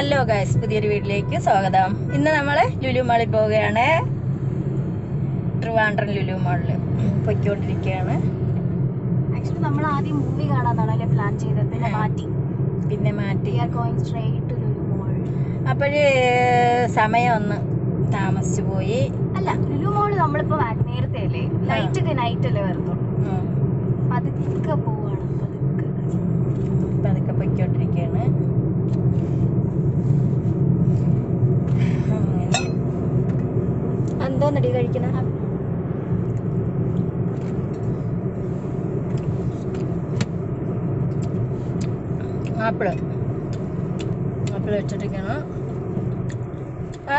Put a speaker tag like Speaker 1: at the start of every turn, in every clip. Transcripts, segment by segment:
Speaker 1: Hello guys, പുതിയൊരു വീട്ടിലേക്ക് സ്വാഗതം. ഇന്ന് നമ്മൾ ലുലു മാളിൽ പോവുകയാണ്. ട്രിവാൻഡ്രം ലുലു മാളിൽ പൊയ്ക്കൊണ്ടിരിക്കുകയാണ്.
Speaker 2: ആക്ച്വലി നമ്മൾ ആദ്യം മൂവി കാണാനാണല്ലേ പ്ലാൻ ചെയ്തത്, പിന്നെ മാറ്റി
Speaker 1: അപ്പോഴേ സമയം ഒന്ന് താമസിച്ചു പോയി.
Speaker 2: അല്ല, ലുലു മോള് നമ്മളിപ്പോ നേരത്തെ അല്ലേ, നൈറ്റ് അല്ലേ വരുന്നുള്ളൂ. പതുക്കെ പോവാണ്,
Speaker 1: പതുക്കെ പൊയ്ക്കൊണ്ടിരിക്കുകയാണ്. എന്തോന്നടി കഴിക്കണ? ആപ്പിള് വെച്ചിട്ടിരിക്കണം. ആ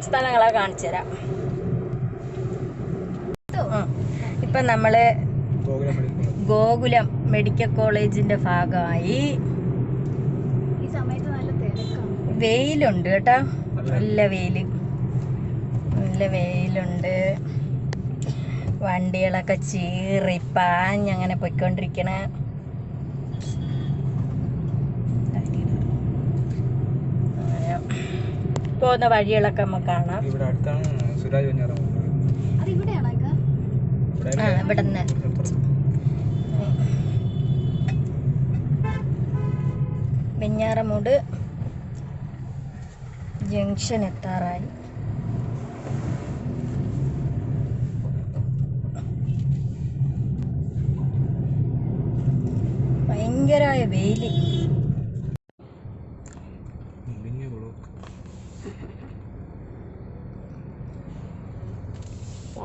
Speaker 1: സ്ഥലങ്ങളെ കാണിച്ചു തരാം. ഇപ്പം നമ്മള് ഗോകുലം മെഡിക്കൽ കോളേജിന്റെ ഭാഗമായി.
Speaker 2: ഈ സമയത്ത് നല്ല തിരക്കാണ്,
Speaker 1: വെയിലുണ്ട് കേട്ടോ, നല്ല വെയിലുണ്ട്. വണ്ടികളൊക്കെ ചീറിപ്പാഞ്ഞങ്ങനെ പൊയ്ക്കൊണ്ടിരിക്കണ. പോകുന്ന വഴികളൊക്കെ നമുക്ക് കാണാം. ഇവിടെ നിന്ന് വെഞ്ഞാറമൂട് ജംഗ്ഷൻ എത്താറായി. ഭയങ്കരമായ വെയില്,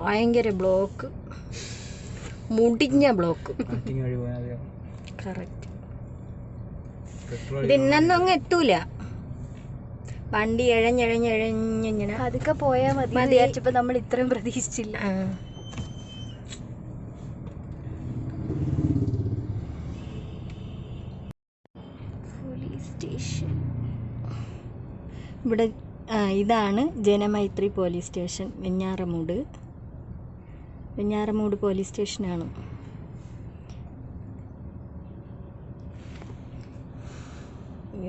Speaker 1: ഭയങ്കര ബ്ലോക്ക്, മുടിഞ്ഞ ബ്ലോക്ക്. കറക്റ്റ്. ഇതിന്നൊന്നും അങ്ങ് എത്തൂല, വണ്ടി എഴഞ്ഞിങ്ങനെ
Speaker 2: അതൊക്കെ പോയാൽ മതി വിചാരിച്ചപ്പോ നമ്മൾ ഇത്രയും പ്രതീക്ഷിച്ചില്ല. പോലീസ് സ്റ്റേഷൻ
Speaker 1: ഇവിടെ. ഇതാണ് Janamaithri police station, Venjaramoodu police സ്റ്റേഷനാണ്.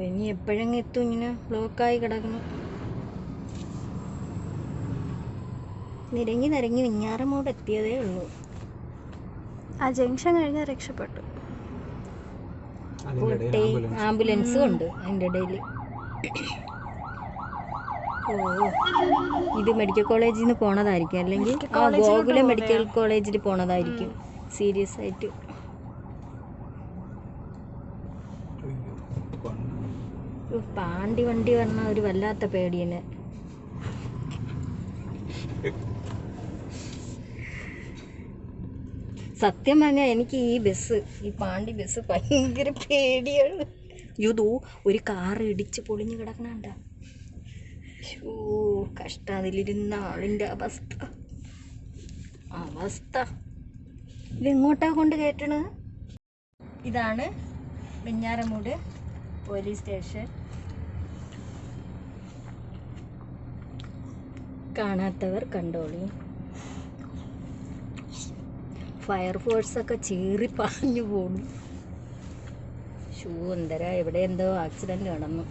Speaker 1: ഇനി എപ്പോഴെങ്കിലും എത്തും, ഇങ്ങനെ ബ്ലോക്കായി കിടക്കുന്നു. നിരങ്ങി വെഞ്ഞാറമൂട് എത്തിയതേ ഉള്ളൂ.
Speaker 2: ആ ജംഗ്ഷൻ കഴിഞ്ഞാൽ രക്ഷപ്പെട്ടു.
Speaker 1: ആംബുലൻസും ഉണ്ട് അതിൻ്റെ ഇടയിൽ. ഇത് മെഡിക്കൽ കോളേജിൽ നിന്ന് പോണതായിരിക്കും, അല്ലെങ്കിൽ ഗോകുലം മെഡിക്കൽ കോളേജിൽ പോണതായിരിക്കും. സീരിയസ് ആയിട്ട് പാണ്ടി വണ്ടി വന്ന ഒരു വല്ലാത്ത പേടിയാണ്. സത്യം പറഞ്ഞാൽ എനിക്ക് ഈ പാണ്ടി ബസ് ഭയങ്കര പേടിയാണ്. യുദൂ ഒരു കാറ് ഇടിച്ച് പൊളിഞ്ഞു കിടക്കണണ്ട. കഷ്ട, അതിലിരുന്ന ആളിൻ്റെ അവസ്ഥ. ഇതെങ്ങോട്ടാ കൊണ്ട് കയറ്റണ? ഇതാണ് വെഞ്ഞാറമൂട് പോലീസ് സ്റ്റേഷൻ. കാണാത്തവർ കണ്ടോളി. ഫയർഫോഴ്സൊക്കെ ചീറി പാഞ്ഞു പോണു. എന്തരാ, ഇവിടെ എന്തോ ആക്സിഡന്റ് നടന്നു.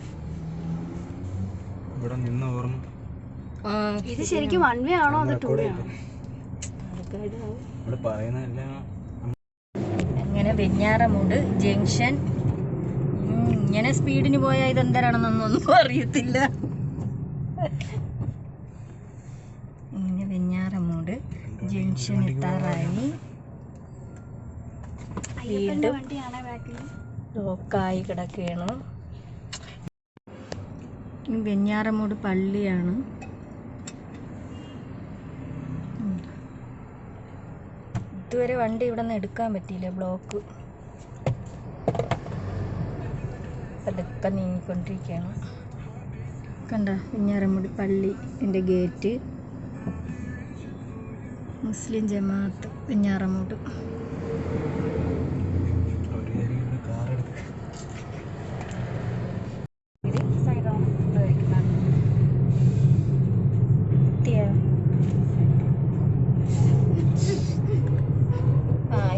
Speaker 2: ഇത് ശരിക്കും വൺ വേ ആണോ അതോ ടു വേ ആണോ?
Speaker 1: അങ്ങനെ വെഞ്ഞാറമൂട് ജംഗ്ഷൻ. ഇങ്ങനെ സ്പീഡിന് പോയാൽ ഇതെന്തരാണെന്നൊന്നും അറിയത്തില്ല. ഇങ്ങനെ വെഞ്ഞാറമൂട് ജംഗ്ഷൻ എത്താറായി. വീണ്ടും ലോക്കായി കിടക്കുകയാണ്. വെഞ്ഞാറമൂട് പള്ളിയാണ്. ഇതുവരെ വണ്ടി ഇവിടെ നിന്ന് എടുക്കാൻ പറ്റിയില്ല, ബ്ലോക്ക്. പതുക്കെ നീങ്ങിക്കൊണ്ടിരിക്കുകയാണ്. കണ്ട, വെഞ്ഞാറമൂട് പള്ളി എൻ്റെ ഗേറ്റ്. മുസ്ലിം ജമാഅത്ത് വെഞ്ഞാറമൂട്.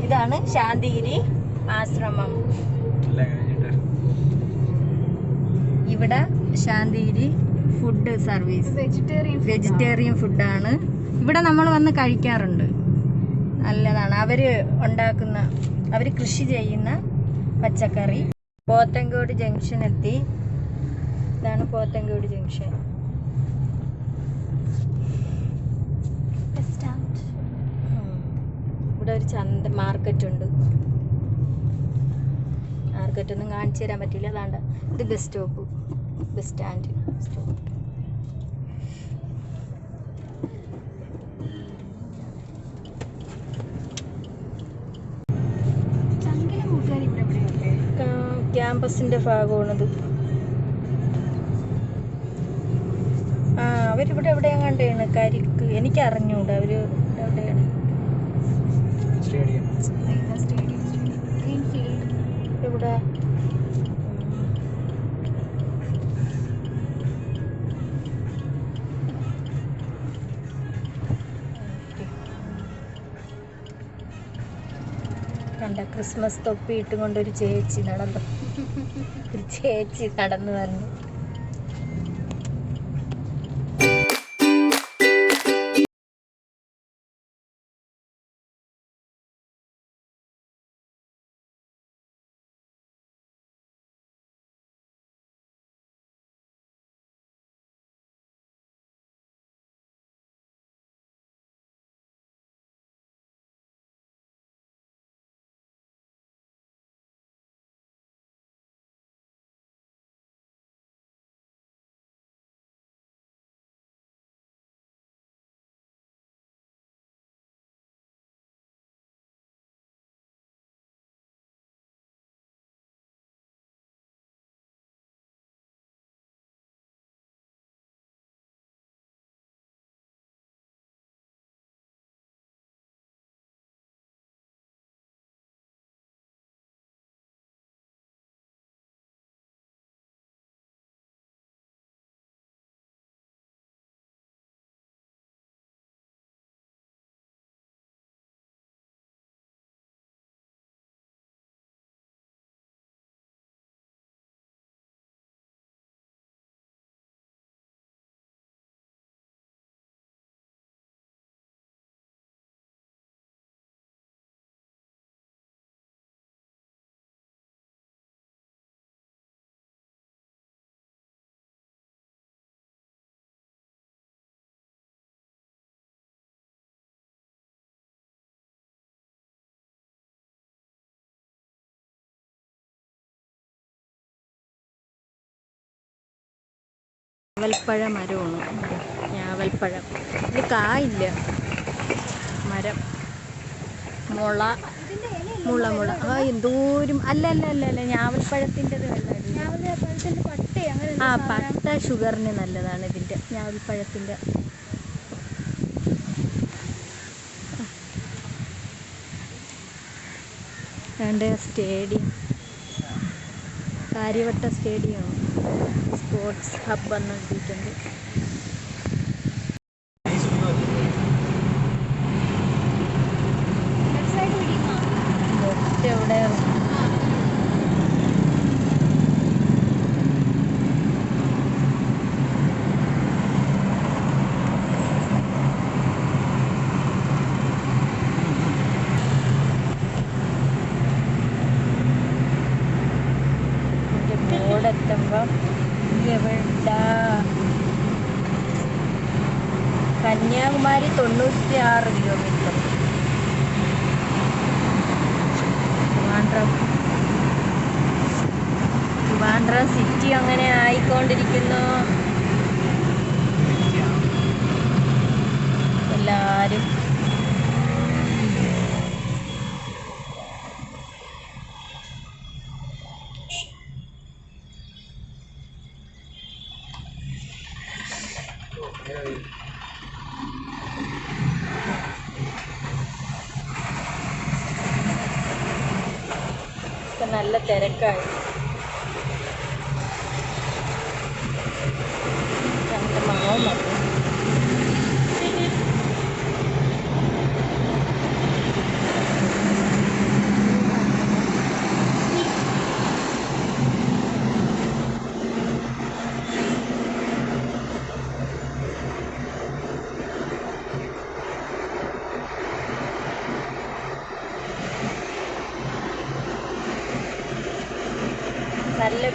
Speaker 1: ഇതാണ് ശാന്തിഗിരി ആശ്രമം. ഇവിടെ ശാന്തിഗിരി ഫുഡ് സർവീസ് വെജിറ്റേറിയൻ ഫുഡാണ്. ഇവിടെ നമ്മൾ വന്ന് കഴിക്കാറുണ്ട്. നല്ലതാണ്. അവർ കൃഷി ചെയ്യുന്ന പച്ചക്കറി. പോത്തൻകോട് ജംഗ്ഷൻ എത്തി. ഇതാണ് പോത്തൻകോട് ജംഗ്ഷൻ. ഇവിടെ ഒരു മാർക്കറ്റ് ഉണ്ട്. മാർക്കറ്റൊന്നും കാണിച്ചു തരാൻ പറ്റില്ല. അതാണ്ട് ഇത് bus stop, bus stand stop. ക്യാമ്പസിന്റെ ഭാഗമാണത്. അവരിവിടെ എവിടെയാ കണ്ടാണ് കരിക്ക്. എനിക്ക് അറിഞ്ഞൂടാ അവര് എവിടെയാണ്. ഇവിടെ കണ്ട ക്രിസ്മസ് തൊപ്പി ഇട്ടുകൊണ്ട് ഒരു ചേച്ചി നടന്നു വന്നു. ഞാവൽപ്പഴ മരമാണ്. ഞാവൽപ്പഴം. ഇത് കായില്ല. മരം. മുള. എന്തോരും. അല്ല ഞാവൽപ്പഴത്തിൻ്റെത് പട്ട ഷുഗറിന് നല്ലതാണ്. ഇതിൻ്റെ ഞാവൽപ്പഴത്തിൻ്റെ. സ്റ്റേഡിയം, കാര്യവട്ട സ്റ്റേഡിയമാണ്. സ്പോർട്സ് ഹബ് എന്ന് എഴുതിയിട്ടുണ്ട്. എവിടെ ബോർഡെത്തുമ്പം എവിടെ കന്യാകുമാരി 96 കിലോമീറ്റർ. ട്രിവാൻഡ്രം സിറ്റി അങ്ങനെ ആയിക്കൊണ്ടിരിക്കുന്നു. എല്ലാവരും നല്ല തിരക്കായി. രണ്ട് മാവും വന്നു.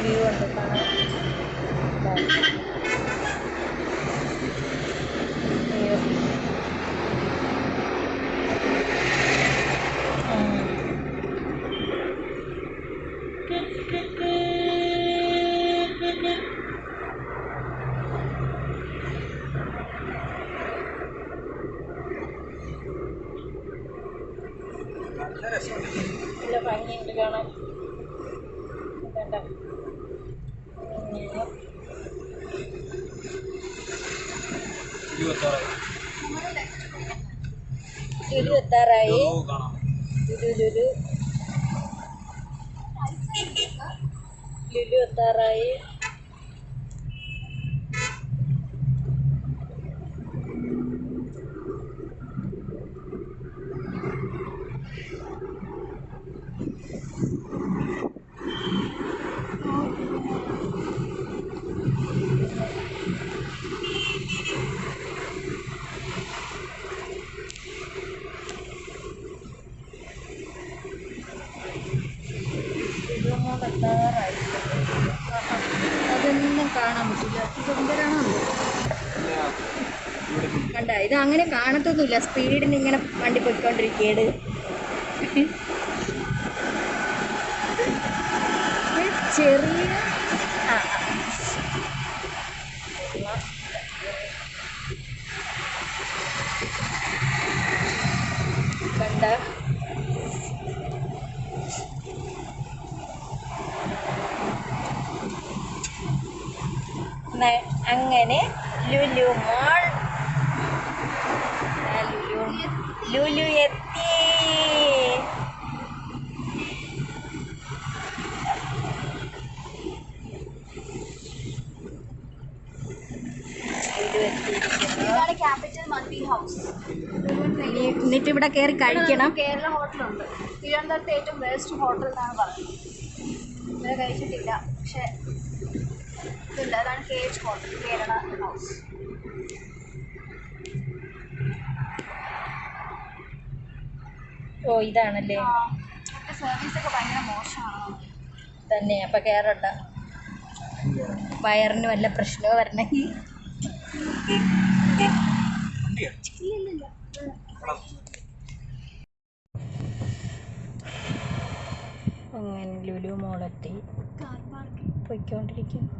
Speaker 1: വ്യൂ ഉണ്ട് കാണാൻ. അയ്യോ. നല്ല ഭംഗിയുണ്ട് കാണാൻ. വേണ്ട ലുലു എത്താറായി. ലുലു എത്താറായി. എത്താറായി. അതൊന്നും കാണാൻ പറ്റില്ല. ഇതെന്തരാണോ കണ്ട, ഇത് അങ്ങനെ കാണത്തൊന്നുമില്ല. സ്പീഡിന് ഇങ്ങനെ വണ്ടി പോയിക്കൊണ്ടിരിക്കുകയാണ്. ചെറിയ കണ്ട അങ്ങനെ ലുലു മോൾ. ലുലു എത്തി.
Speaker 2: ഇതാണ് ക്യാപിറ്റൽ മന്തി ഹൗസ്.
Speaker 1: എന്നിട്ട് ഇവിടെ കയറി കഴിക്കണം.
Speaker 2: കേരള ഹോട്ടലുണ്ട്. തിരുവനന്തപുരത്തെ ഏറ്റവും ബെസ്റ്റ് ഹോട്ടൽ എന്നാണ് പറയുന്നത്. ഇവിടെ കഴിച്ചിട്ടില്ല, പക്ഷെ ഇതുണ്ട്. അതാണ് KH ഹോട്ടൽ, കേരള ഹൗസ്.
Speaker 1: ഓ ഇതാണല്ലേ.
Speaker 2: സർവീസ് ഒക്കെ ഭയങ്കര മോശമാണ്
Speaker 1: തന്നെ. അപ്പൊ കയറണ്ട, വയറിന് വല്ല പ്രശ്നമോ വരണമെങ്കിൽ. അങ്ങനെ ലുലു മോളെത്തി പൊയ്ക്കൊണ്ടിരിക്കുന്നു.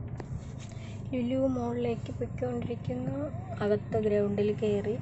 Speaker 1: ലുലു മോളിലേക്ക് പൊയ്ക്കൊണ്ടിരിക്കുന്നു. അകത്തെ ഗ്രൗണ്ടിൽ കയറി.